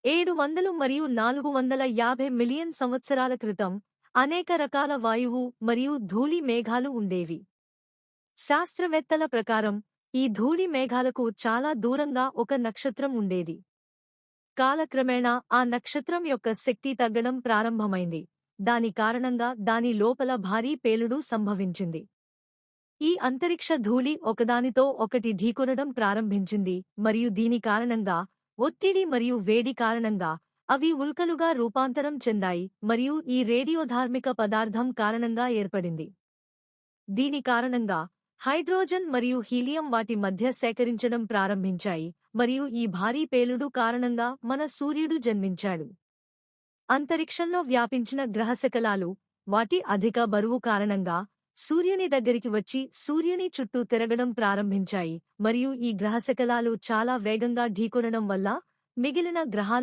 700 మరియు 450 మిలియన్ సంవత్సరాల క్రితం అనేక రకాల వాయువు మరియు ధూళి మేఘాలు ఉండేవి. శాస్త్రవేత్తల ప్రకారం ఈ ధూళి మేఘాలకు చాలా దూరంగా ఒక నక్షత్రం ఉండేది. కాలక్రమేణా ఆ నక్షత్రం యొక్క శక్తి తగ్గడం ప్రారంభమైంది. దాని కారణంగా దాని లోపల భారీ పేలుడు సంభవించింది. ఈ అంతరిక్ష ధూళి ఒకదానితో ఒకటి ఢీకొనడం ప్రారంభించింది మరియు దీని కారణంగా ఒత్తిడి మరియు వేడి కారణంగా అవి ఉల్కలుగా రూపాంతరం చెందాయి మరియు ఈ రేడియోధార్మిక పదార్థం కారణంగా ఏర్పడింది. దీని కారణంగా హైడ్రోజన్ మరియు హీలియం వాటి మధ్య సేకరించడం ప్రారంభించాయి మరియు ఈ భారీ పేలుడు కారణంగా మన సూర్యుడు జన్మించాడు. అంతరిక్షంలో వ్యాపించిన గ్రహశకలాలు వాటి అధిక బరువు కారణంగా సూర్యుని దగ్గరికి వచ్చి సూర్యుని చుట్టూ తిరగడం ప్రారంభించాయి మరియు ఈ గ్రహశకలాలు చాలా వేగంగా ఢీకొనడం వల్ల మిగిలిన గ్రహాలు